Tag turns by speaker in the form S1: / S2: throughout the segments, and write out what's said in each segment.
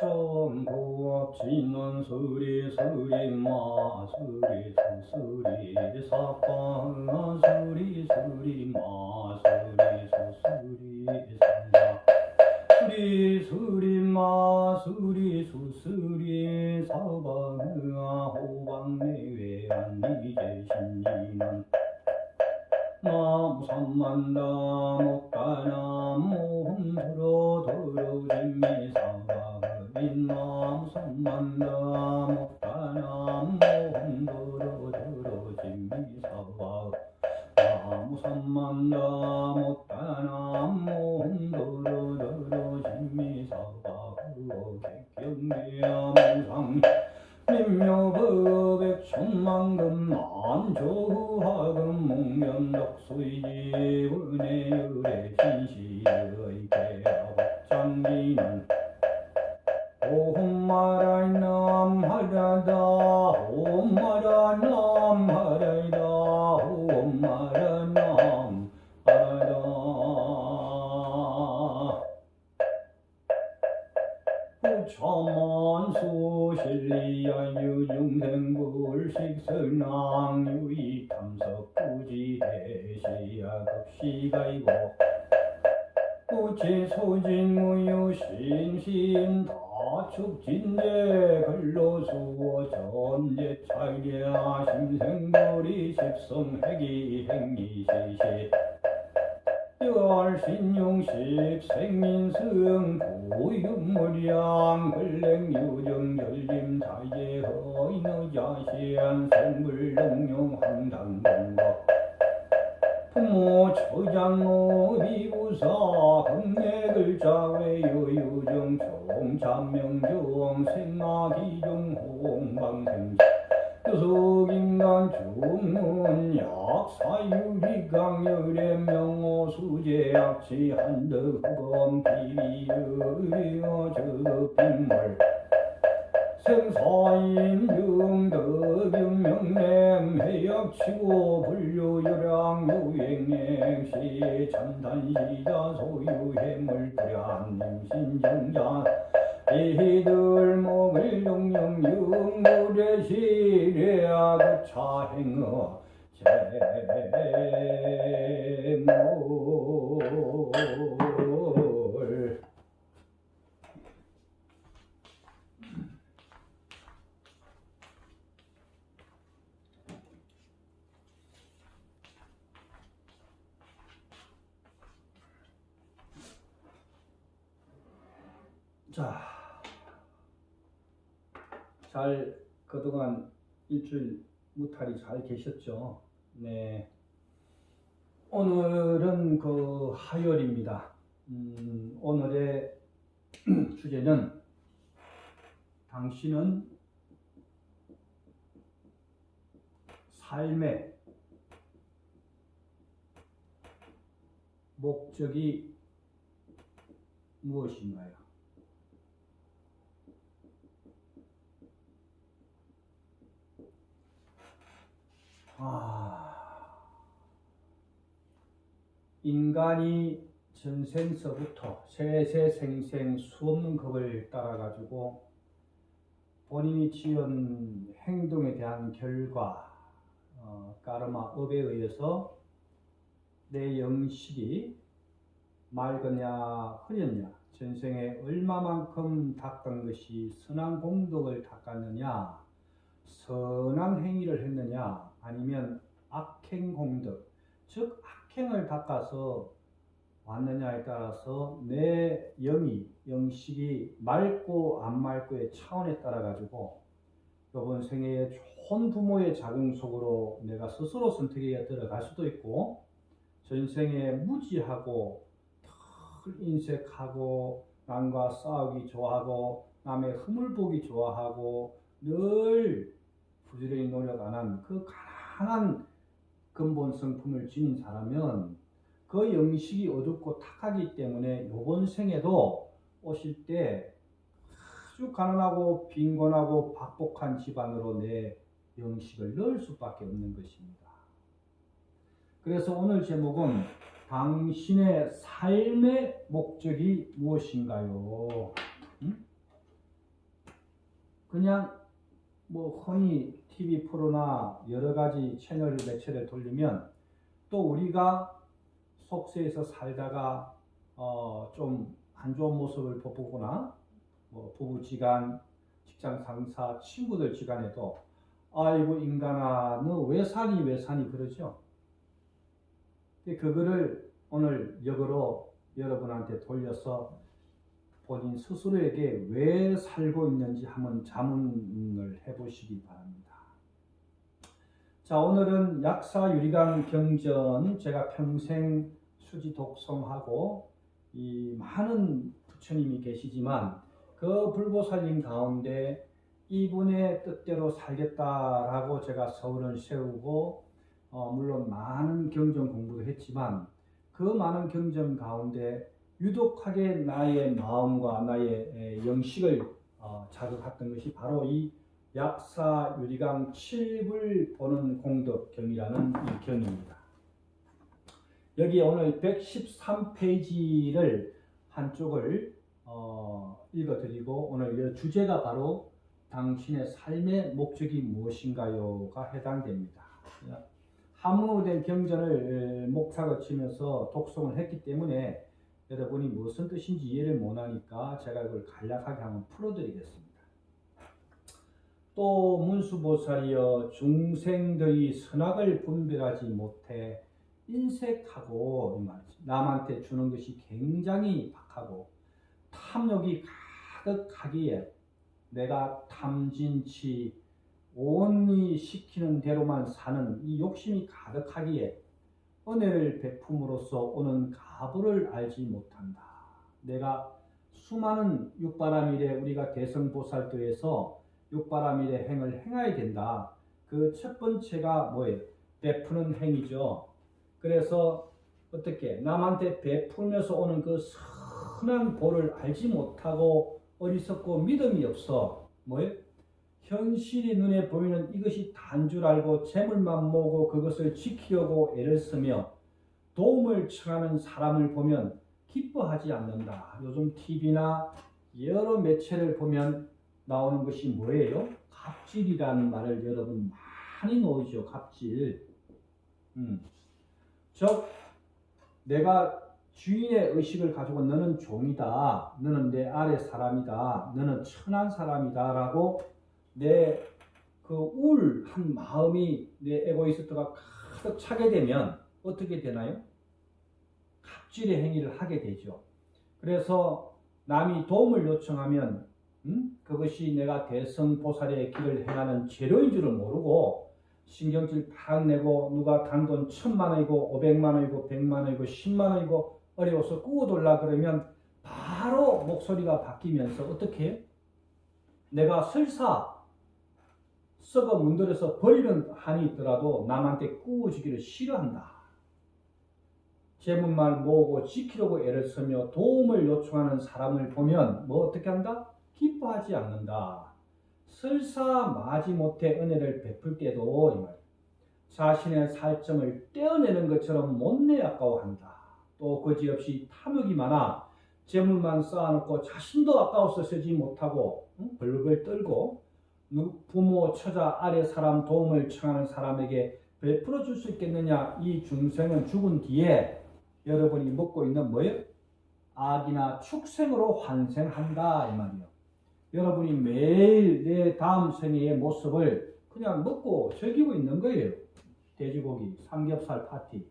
S1: 천고업지는 수리 수리 마수리 수수리 사파 수리 수리 마수리 수수리 산다 수리 수리 마수리 수수리 사방의아 호방내외한 이제신이는 나무삼만다 목가나무 흔들어 더러짐미사바인 나무삼만다 목가나무 흔들어 더러짐미사바 나무삼만다 목가나무 흔들어 더러짐미사바 객경대야무상 민묘법액 천만금 난조하금 목련덕수이지분의 유래 진시의 개업장기는 옴마라이 남하라다 옴마라 남하라이다 옴마라 남하라다 부처만수 실리야유 중생불식선왕 유이탐석 부지대시야 급시가이고 부치소진무유 심심 다축진제 근로수어 전제차이야 심생불이 십성회기 행리시시 열신용식 생민승 고유무량 근랭유정 열림자예 허인의자시안 생물능용 황당공법 부모 처장모 비부사 극례글자외유유정 총참명정 생마기종 홍방생 요속인간 중문 약사유리강열의 명호수제약치 한덕검 비비의어 저빙물 생사인중덕윤명냄 해약치고 불류유량 유행행시 참단시자 소유해물 불안임신정자 이들 목을 용용 육물의 시례야 구차행어 제물 자, 잘 그동안 일주일 무탈이 잘 계셨죠? 네. 오늘은 그 하열입니다. 오늘의 주제는 당신은 삶의 목적이 무엇인가요? 인간이 전생서부터 세세생생 수없는 법을 따라가지고 본인이 지은 행동에 대한 결과, 까르마 업에 의해서 내 영식이 맑으냐 흐렸냐, 전생에 얼마만큼 닦은 것이 선한 공덕을 닦았느냐, 선한 행위를 했느냐, 아니면 악행 공덕, 즉 악행을 닦아서 왔느냐에 따라서 내 영식이 맑고 안 맑고의 차원에 따라 가지고 이번 생애에 좋은 부모의 자궁 속으로 내가 스스로 선택에 들어갈 수도 있고, 전생에 무지하고 털 인색하고 남과 싸우기 좋아하고 남의 흠을 보기 좋아하고 늘 부지런히 노력 안 한 그 가난한 근본 성품을 지닌 사람은 그 영식이 어둡고 탁하기 때문에 이번 생에도 오실 때 아주 가난하고 빈곤하고 박복한 집안으로 내 영식을 넣을 수밖에 없는 것입니다. 그래서 오늘 제목은 당신의 삶의 목적이 무엇인가요? 그냥 뭐 흔히 TV 프로나 여러 가지 채널 매체를 돌리면 또 우리가 속세에서 살다가 좀 안 좋은 모습을 보거나 뭐 부부지간, 직장 상사, 친구들 지간에도 아이고 인간아 너 왜 사니 왜 사니 그러죠. 그거를 오늘 역으로 여러분한테 돌려서 본인 스스로에게 왜 살고 있는지 한번 자문을 해보시기 바랍니다. 자, 오늘은 약사 유리강 경전 제가 평생 수지 독송하고 이 많은 부처님이 계시지만 그 불보살님 가운데 이분의 뜻대로 살겠다라고 제가 서울을 세우고 물론 많은 경전 공부도 했지만 그 많은 경전 가운데 유독하게 나의 마음과 나의 영식을 자극했던 것이 바로 이 약사 유리강 7불 보는 공덕경이라는 이 경입니다. 여기 오늘 113페이지를 한쪽을 읽어드리고 오늘 주제가 바로 당신의 삶의 목적이 무엇인가요가 해당됩니다. 한문으로 된 경전을 목탁을 치면서 독송을 했기 때문에 여러분이 무슨 뜻인지 이해를 못하니까 제가 그걸 간략하게 한번 풀어드리겠습니다. 또 문수보살이여 중생들이 선악을 분별하지 못해 인색하고 이 말이지. 남한테 주는 것이 굉장히 박하고 탐욕이 가득하기에 내가 탐진치 온리 시키는 대로만 사는 이 욕심이 가득하기에 은혜를 베품으로써 오는 가부를 알지 못한다. 내가 수많은 육바라밀에 우리가 대성보살도에서 육바라밀의 행을 행해야 된다. 그 첫 번째가 뭐예요? 베푸는 행위죠. 그래서 어떻게 남한테 베풀면서 오는 그 선한 보를 알지 못하고 어리석고 믿음이 없어. 뭐예요? 현실이 눈에 보이는 이것이 단 줄 알고 재물만 모으고 그것을 지키려고 애를 쓰며 도움을 청하는 사람을 보면 기뻐하지 않는다. 요즘 TV나 여러 매체를 보면 나오는 것이 뭐예요? 갑질이라는 말을 여러분 많이 놓으죠. 갑질. 즉 내가 주인의 의식을 가지고 너는 종이다. 너는 내 아래 사람이다. 너는 천한 사람이다. 라고 내 그 우울한 마음이 내 에고이스트가 가득 차게 되면 어떻게 되나요? 갑질의 행위를 하게 되죠. 그래서 남이 도움을 요청하면 그것이 내가 대성보살의 길을 행하는 재료인 줄을 모르고 신경질 팍 내고 누가 단돈 1000만원이고 500만원이고 100만원이고 10만원이고 어려워서 꾸어돌라 그러면 바로 목소리가 바뀌면서 어떻게 해요? 내가 설사 썩어 문드려서 버리는 한이 있더라도 남한테 꾸어주기를 싫어한다. 재물만 모으고 지키려고 애를 쓰며 도움을 요청하는 사람을 보면 뭐 어떻게 한다? 기뻐하지 않는다. 설사 마지못해 은혜를 베풀 때도 이 말, 자신의 살점을 떼어내는 것처럼 못내 아까워한다. 또 거지없이 탐욕이 많아 재물만 쌓아놓고 자신도 아까워서 쓰지 못하고 벌벌 떨고 부모, 처자, 아래 사람 도움을 청하는 사람에게 베풀어 줄 수 있겠느냐. 이 중생은 죽은 뒤에 여러분이 먹고 있는 뭐예요? 악이나 축생으로 환생한다 이 말이에요. 여러분이 매일 내 다음 생애의 모습을 그냥 먹고 즐기고 있는 거예요. 돼지고기, 삼겹살 파티,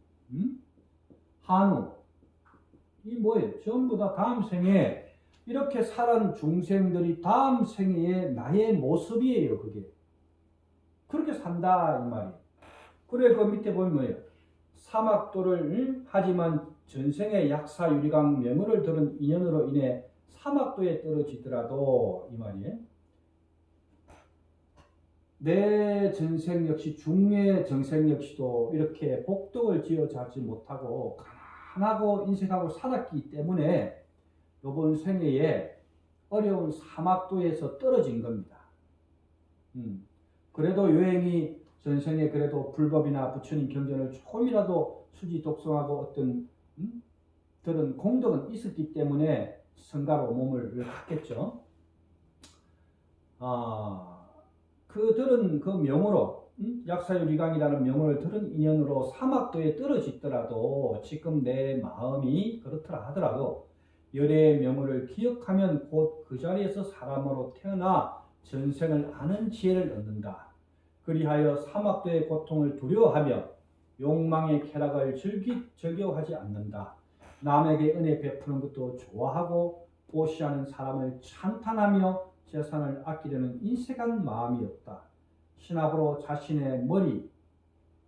S1: 한우, 이 뭐예요? 전부 다 다음 생에 이렇게 살은 중생들이 다음 생애의 나의 모습이에요. 그게 그렇게 산다 이 말이에요. 그래 그 밑에 보면 뭐예요? 사막도를 하지만 전생의 약사 유리강 명호를 들은 인연으로 인해 사막도에 떨어지더라도 이 말이에요. 내 전생 역시 중의 정생 역시도 이렇게 복덕을 지어자지 못하고 가난하고 인색하고 살았기 때문에 이번 생애에 어려운 사막도에서 떨어진 겁니다. 그래도 여행이 전생에 그래도 불법이나 부처님 경전을 조금이라도 수지 독송하고 어떤 들은 공덕은 있었기 때문에 성가로 몸을 갖겠죠. 그들은 그 명으로 약사유리강이라는 명을 들은 인연으로 사막도에 떨어지더라도 지금 내 마음이 그렇더라 하더라도 열의 명을 기억하면 곧 그 자리에서 사람으로 태어나 전생을 아는 지혜를 얻는다. 그리하여 사막도의 고통을 두려워하며 욕망의 쾌락을 즐겨하지 않는다. 남에게 은혜 베푸는 것도 좋아하고 보시하는 사람을 찬탄하며 재산을 아끼려는 인색한 마음이 없다. 신압으로 자신의 머리,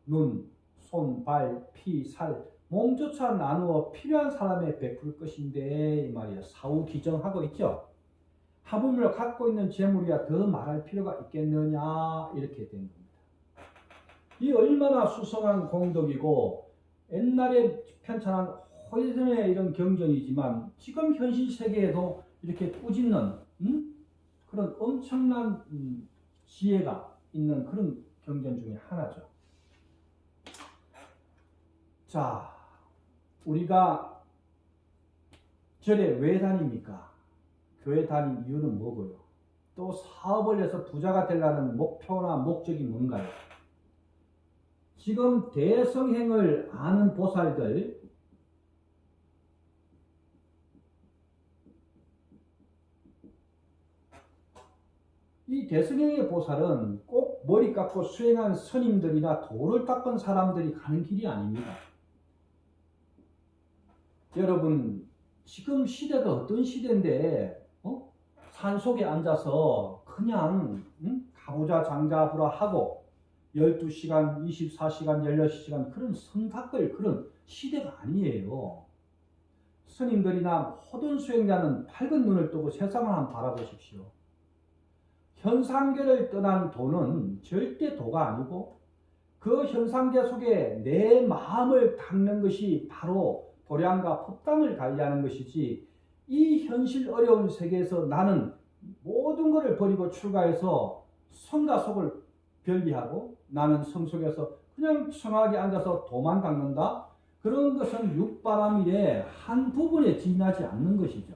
S1: 눈, 손, 발, 피, 살, 몸조차 나누어 필요한 사람에 베풀 것인데 이 말이야. 사후기정하고 있죠. 하물며 갖고 있는 재물이야 더 말할 필요가 있겠느냐 이렇게 된 겁니다. 이 얼마나 수성한 공덕이고 옛날에 편찬한 호전의 이런 경전이지만 지금 현실 세계에도 이렇게 꾸짖는 그런 엄청난 지혜가 있는 그런 경전 중에 하나죠. 자, 우리가 절에 왜 다닙니까? 교회 다닌 이유는 뭐고요? 또 사업을 해서 부자가 되려는 목표나 목적이 뭔가요? 지금 대성행을 아는 보살들, 이 대성행의 보살은 꼭 머리 깎고 수행한 스님들이나 돌을 닦은 사람들이 가는 길이 아닙니다. 여러분, 지금 시대가 어떤 시대인데 산속에 앉아서 그냥 가부좌 장자부라 하고 12시간, 24시간, 16시간 그런 성닦을 그런 시대가 아니에요. 스님들이나 모든 수행자는 밝은 눈을 뜨고 세상을 한번 바라보십시오. 현상계를 떠난 도는 절대 도가 아니고 그 현상계 속에 내 마음을 닦는 것이 바로 도량과 법당을 관리하는 것이지, 이 현실 어려운 세계에서 나는 모든 것을 버리고 출가해서 성과 속을 별리하고 나는 성 속에서 그냥 청하게 앉아서 도만 닦는다? 그런 것은 육바람일의 한 부분에 지나지 않는 것이죠.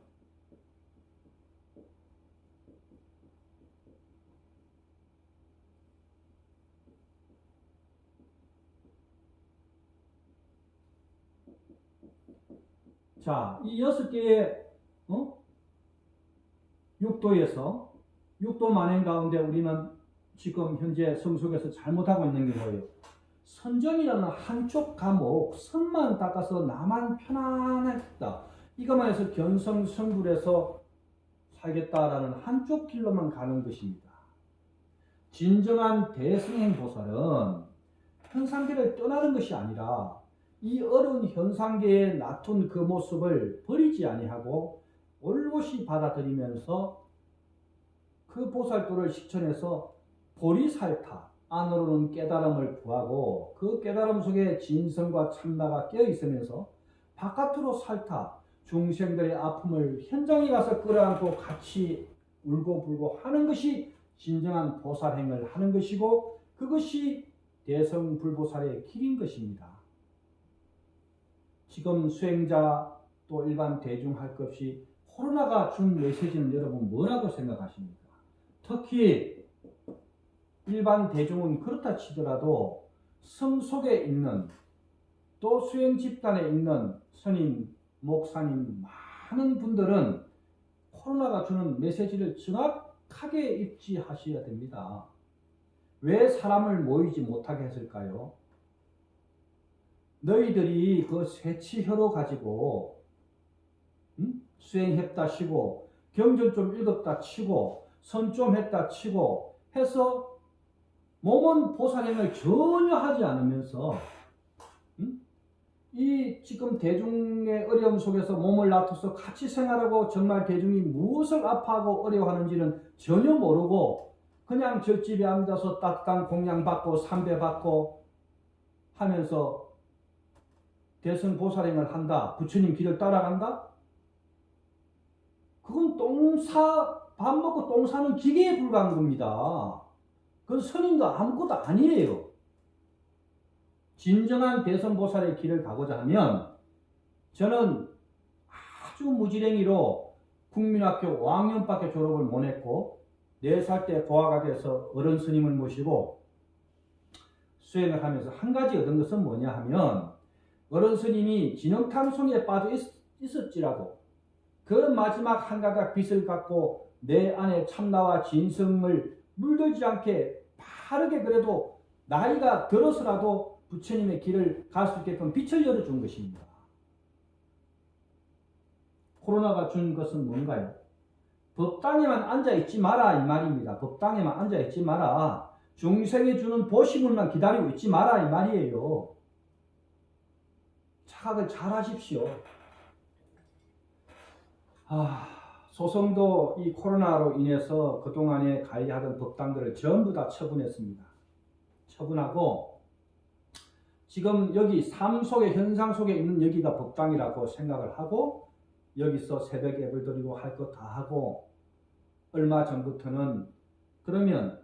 S1: 자, 이 6개의 육도에서 육도 만행 가운데 우리는 지금 현재 성속에서 잘못하고 있는 게 뭐예요? 선정이라는 한쪽 과목 선만 닦아서 나만 편안했다, 이것만 해서 견성성불해서 살겠다라는 한쪽 길로만 가는 것입니다. 진정한 대승행 보살은 현상계를 떠나는 것이 아니라 이 어려운 현상계에 놔둔 그 모습을 버리지 아니하고 올곧이 받아들이면서 그 보살도를 실천해서 보리살타 안으로는 깨달음을 구하고 그 깨달음 속에 진성과 참나가 깨어있으면서 바깥으로 살타 중생들의 아픔을 현장에 가서 끌어안고 같이 울고불고 하는 것이 진정한 보살행을 하는 것이고, 그것이 대성불보살의 길인 것입니다. 지금 수행자 또 일반 대중 할 것 없이 코로나가 준 메시지는 여러분 뭐라고 생각하십니까? 특히 일반 대중은 그렇다 치더라도 성 속에 있는 또 수행 집단에 있는 스님, 목사님 많은 분들은 코로나가 주는 메시지를 정확하게 입지하셔야 됩니다. 왜 사람을 모이지 못하게 했을까요? 너희들이 그 쇠치혀로 가지고 수행했다 치고 경전 좀 읽었다 치고 선 좀 했다 치고 해서 몸은 보살행을 전혀 하지 않으면서 이 지금 대중의 어려움 속에서 몸을 놔둬서 같이 생활하고 정말 대중이 무엇을 아파하고 어려워하는지는 전혀 모르고 그냥 젖집에 앉아서 따뜻한 공양 받고 삼배 받고 하면서 대승 보살행을 한다, 부처님 길을 따라간다? 그건 밥 먹고 똥 사는 기계에 불과한 겁니다. 그건 스님도 아무것도 아니에요. 진정한 대성보살의 길을 가고자 하면 저는 아주 무지랭이로 국민학교 5학년밖에 졸업을 못했고 4살 때 고아가 돼서 어른 스님을 모시고 수행을 하면서 한 가지 얻은 것은 뭐냐 하면 어른 스님이 진흙탕송에 빠져 있었지라도 그 마지막 한 가닥 빛을 갖고 내 안에 참나와 진성을 물들지 않게 바르게 그래도 나이가 들어서라도 부처님의 길을 갈 수 있게끔 빛을 열어준 것입니다. 코로나가 준 것은 뭔가요? 법당에만 앉아있지 마라 이 말입니다. 법당에만 앉아있지 마라. 중생이 주는 보시물만 기다리고 있지 마라 이 말이에요. 착각을 잘 하십시오. 소성도 이 코로나로 인해서 그동안에 관리하던 법당들을 전부 다 처분했습니다. 처분하고 지금 여기 삶 속에 현상 속에 있는 여기가 법당이라고 생각을 하고 여기서 새벽 예배를 드리고 할 것 다 하고 얼마 전부터는 그러면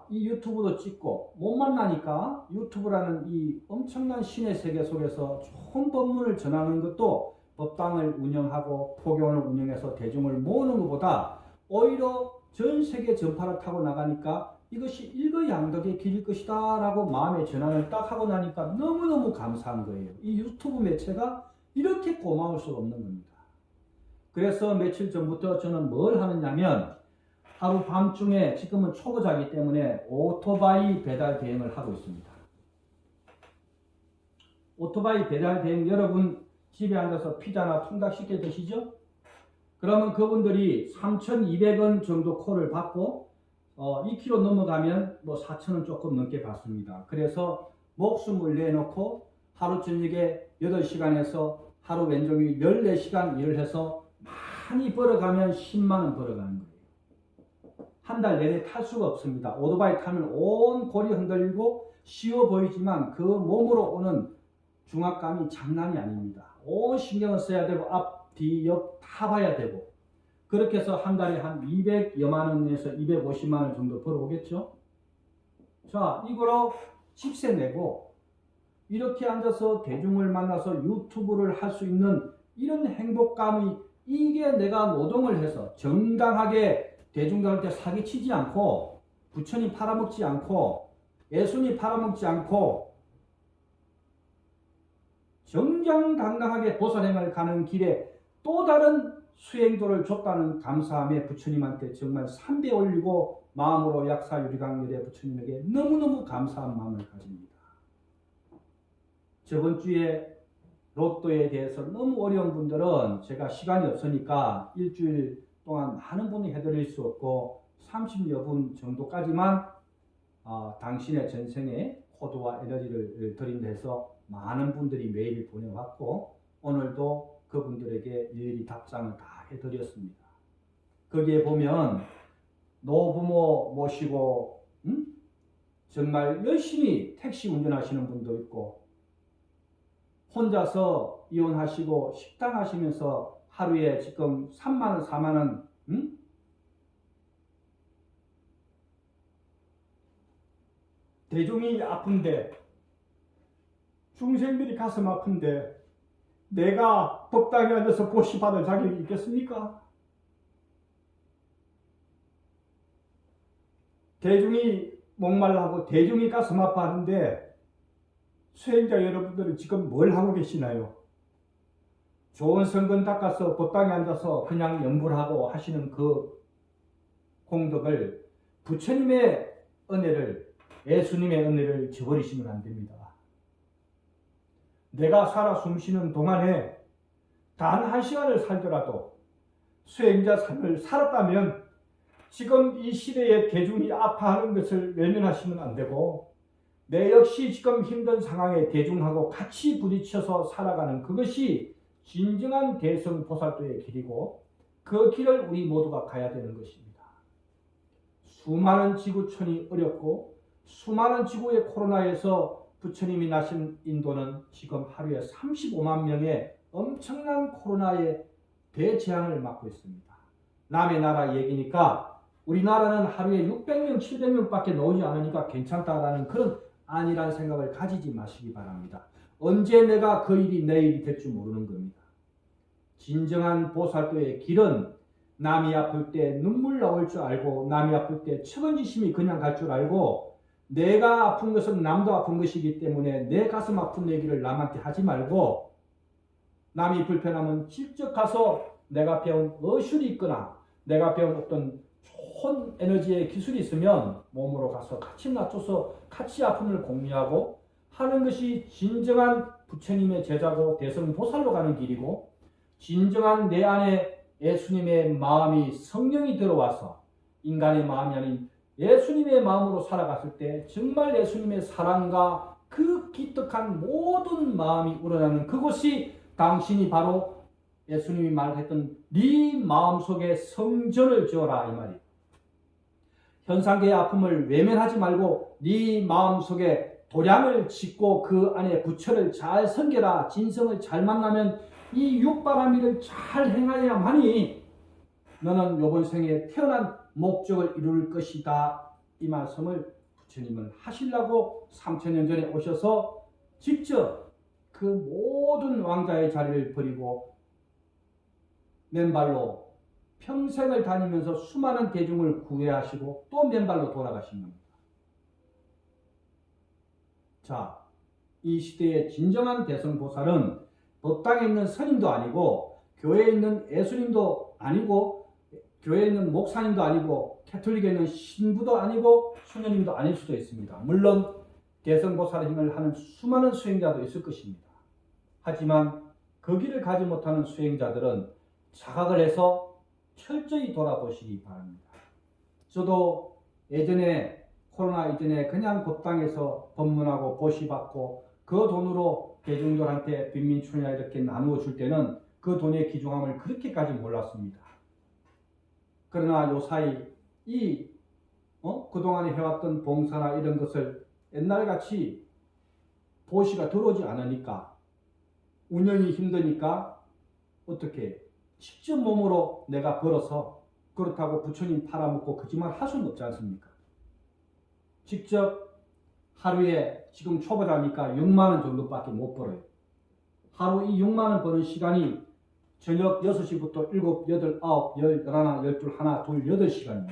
S1: 이 유튜브도 찍고 못 만나니까 유튜브라는 이 엄청난 신의 세계 속에서 좋은 법문을 전하는 것도 법당을 운영하고 포교원을 운영해서 대중을 모으는 것보다 오히려 전 세계 전파를 타고 나가니까 이것이 일거양득의 길일 것이다 라고 마음의 전환을 딱 하고 나니까 너무너무 감사한 거예요. 이 유튜브 매체가 이렇게 고마울 수가 없는 겁니다. 그래서 며칠 전부터 저는 뭘 하느냐면 하루 밤중에 지금은 초보자이기 때문에 오토바이 배달 대행을 하고 있습니다. 오토바이 배달 대행 여러분 집에 앉아서 피자나 통닭 쉽게 드시죠? 그러면 그분들이 3,200원 정도 콜을 받고 2km 넘어가면 뭐 4,000원 조금 넘게 받습니다. 그래서 목숨을 내놓고 하루 저녁에 8시간에서 하루 왼종일 14시간 일을 해서 많이 벌어가면 10만원 벌어가는 거예요. 한 달 내내 탈 수가 없습니다. 오토바이 타면 온 골이 흔들리고 쉬워 보이지만 그 몸으로 오는 중압감이 장난이 아닙니다. 온 신경을 써야 되고 앞, 뒤, 옆 다 봐야 되고 그렇게 해서 한 달에 한 200여만 원에서 250만 원 정도 벌어오겠죠. 자, 이거로 집세 내고 이렇게 앉아서 대중을 만나서 유튜브를 할 수 있는 이런 행복감이 이게 내가 노동을 해서 정당하게 대중들한테 사기치지 않고 부처님 팔아먹지 않고 예수님 팔아먹지 않고 정정당당하게 보살행을 가는 길에 또 다른 수행도를 줬다는 감사함에 부처님한테 정말 3배 올리고 마음으로 약사유리강열의 부처님에게 너무너무 감사한 마음을 가집니다. 저번 주에 로또에 대해서 너무 어려운 분들은 제가 시간이 없으니까 일주일 동안 많은 분이 해드릴 수 없고 30여 분 정도까지만 당신의 전생에 코드와 에너지를 드린다 해서 많은 분들이 메일을 보내왔고 오늘도 그분들에게 일일이 답장을 다 해드렸습니다. 거기에 보면 노부모 모시고 정말 열심히 택시 운전하시는 분도 있고 혼자서 이혼하시고 식당 하시면서 하루에 지금 3만원 4만원 대중이 아픈데 중생들이 가슴 아픈데 내가 법당에 앉아서 보시 받을 자격이 있겠습니까? 대중이 목말라하고 대중이 가슴 아파하는데 수행자 여러분들은 지금 뭘 하고 계시나요? 좋은 성근 닦아서 법당에 앉아서 그냥 염불하고 하시는 그 공덕을 부처님의 은혜를 예수님의 은혜를 저버리시면 안 됩니다. 내가 살아 숨쉬는 동안에 단 1시간을 살더라도 수행자 삶을 살았다면 지금 이 시대에 대중이 아파하는 것을 외면하시면 안 되고 내 역시 지금 힘든 상황에 대중하고 같이 부딪혀서 살아가는 그것이 진정한 대성보살도의 길이고 그 길을 우리 모두가 가야 되는 것입니다. 수많은 지구촌이 어렵고 수많은 지구의 코로나에서 부처님이 나신 인도는 지금 하루에 35만 명의 엄청난 코로나의 대재앙을 맞고 있습니다. 남의 나라 얘기니까 우리나라는 하루에 600명, 700명밖에 나오지 않으니까 괜찮다라는 그런 아니란 생각을 가지지 마시기 바랍니다. 언제 내가 그 일이 내 일이 될 줄 모르는 겁니다. 진정한 보살도의 길은 남이 아플 때 눈물 나올 줄 알고 남이 아플 때 측은지심이 그냥 갈 줄 알고 내가 아픈 것은 남도 아픈 것이기 때문에 내 가슴 아픈 얘기를 남한테 하지 말고 남이 불편하면 직접 가서 내가 배운 어술이 있거나 내가 배운 어떤 좋은 에너지의 기술이 있으면 몸으로 가서 같이 낮춰서 같이 아픔을 공유하고 하는 것이 진정한 부처님의 제자고 대성보살로 가는 길이고 진정한 내 안에 예수님의 마음이 성령이 들어와서 인간의 마음이 아닌 예수님의 마음으로 살아갔을 때 정말 예수님의 사랑과 그 기특한 모든 마음이 우러나는 그곳이 당신이 바로 예수님이 말했던 네 마음속에 성전을 지어라 이 말이에요. 현상계의 아픔을 외면하지 말고 네 마음속에 도량을 짓고 그 안에 부처를 잘 섬겨라. 진성을 잘 만나면 이 육바라밀을 잘 행하여야만이 너는 이번 생에 태어난 목적을 이룰 것이다. 이 말씀을 부처님은 하시려고 3000년 전에 오셔서 직접 그 모든 왕자의 자리를 버리고 맨발로 평생을 다니면서 수많은 대중을 구애하시고 또 맨발로 돌아가신 겁니다. 자, 이 시대의 진정한 대성보살은 법당에 있는 스님도 아니고 교회에 있는 예수님도 아니고 교회에 있는 목사님도 아니고 캐톨릭에 있는 신부도 아니고 수녀님도 아닐 수도 있습니다. 물론 대성보살의 힘을 하는 수많은 수행자도 있을 것입니다. 하지만 그 길을 가지 못하는 수행자들은 자각을 해서 철저히 돌아보시기 바랍니다. 저도 예전에 코로나 이전에 그냥 법당에서 법문하고 보시받고 그 돈으로 대중들한테 빈민촌이나 이렇게 나누어 줄 때는 그 돈의 귀중함을 그렇게까지 몰랐습니다. 그러나 요사이 그동안에 해왔던 봉사나 이런 것을 옛날같이 보시가 들어오지 않으니까 운영이 힘드니까 어떻게 직접 몸으로 내가 벌어서 그렇다고 부처님 팔아먹고 거짓말 할 수는 없지 않습니까? 직접 하루에 지금 초보자니까 6만원 정도밖에 못 벌어요. 하루 이 6만원 버는 시간이 저녁 6시부터 7, 8, 9, 10, 11, 12, 1, 2, 8시간입니다.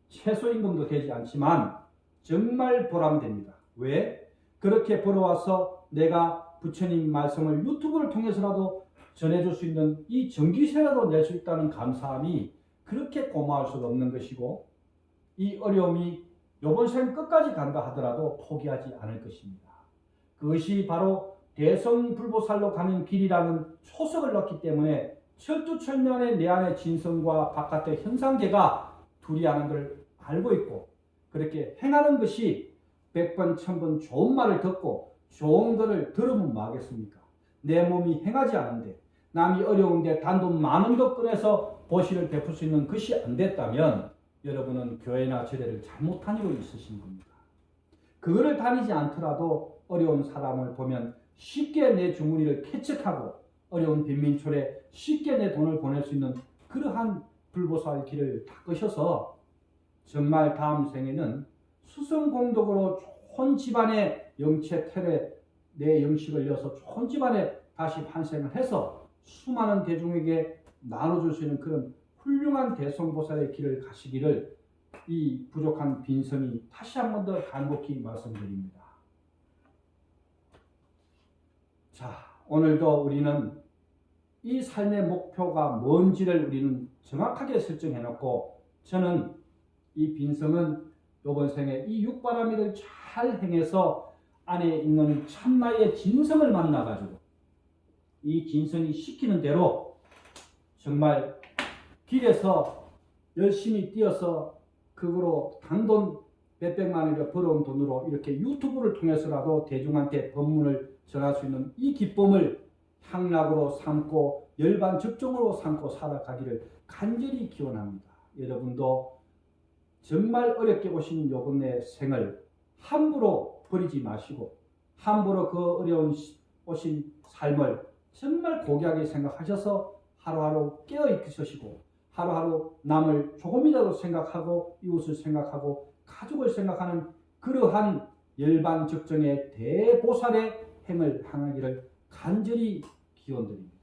S1: 최소임금도 되지 않지만 정말 보람됩니다. 왜? 그렇게 벌어와서 내가 부처님 말씀을 유튜브를 통해서라도 전해줄 수 있는 이 전기세라도 낼 수 있다는 감사함이 그렇게 고마울 수가 없는 것이고 이 어려움이 요번 생 끝까지 간다 하더라도 포기하지 않을 것입니다. 그것이 바로 대성불보살로 가는 길이라는 초석을 넣기 때문에 철두철미안의 내 안의 진성과 바깥의 현상계가 둘이 하는 걸 알고 있고 그렇게 행하는 것이 100번 1000번 좋은 말을 듣고 좋은 것을 들으면 뭐 하겠습니까? 내 몸이 행하지 않은데 남이 어려운데 단돈 10,000원 더 꺼내서 보시를 베풀 수 있는 것이 안 됐다면 여러분은 교회나 제대를 잘못 다니고 있으신 겁니다. 그거를 다니지 않더라도 어려운 사람을 보면 쉽게 내 주머니를 캐척하고 어려운 빈민촌에 쉽게 내 돈을 보낼 수 있는 그러한 불보살 길을 닦으셔서 정말 다음 생에는 수성공덕으로 좋은 집안의 영체 태례 내 영식을 이어서 좋은 집안에 다시 환생을 해서 수많은 대중에게 나눠줄 수 있는 그런 훌륭한 대성보살의 길을 가시기를 이 부족한 빈성이 다시 한 번 더 간곡히 말씀드립니다. 자, 오늘도 우리는 이 삶의 목표가 뭔지를 우리는 정확하게 설정해 놓고 저는 이 빈성은 이번 생에 이 육바라밀을 잘 행해서 안에 있는 참나의 진성을 만나가지고 이 진성이 시키는 대로 정말 길에서 열심히 뛰어서 그거로 단돈 몇백만 원을 벌어온 돈으로 이렇게 유튜브를 통해서라도 대중한테 법문을 전할 수 있는 이 기쁨을 향락으로 삼고 열반적정으로 삼고 살아가기를 간절히 기원합니다. 여러분도 정말 어렵게 오신 요번의 생을 함부로 버리지 마시고 함부로 그 어려운 오신 삶을 정말 고귀하게 생각하셔서 하루하루 깨어있으시고 하루하루 남을 조금이라도 생각하고 이웃을 생각하고 가족을 생각하는 그러한 열반적정의 대보살의 행을 향하기를 간절히 기원드립니다.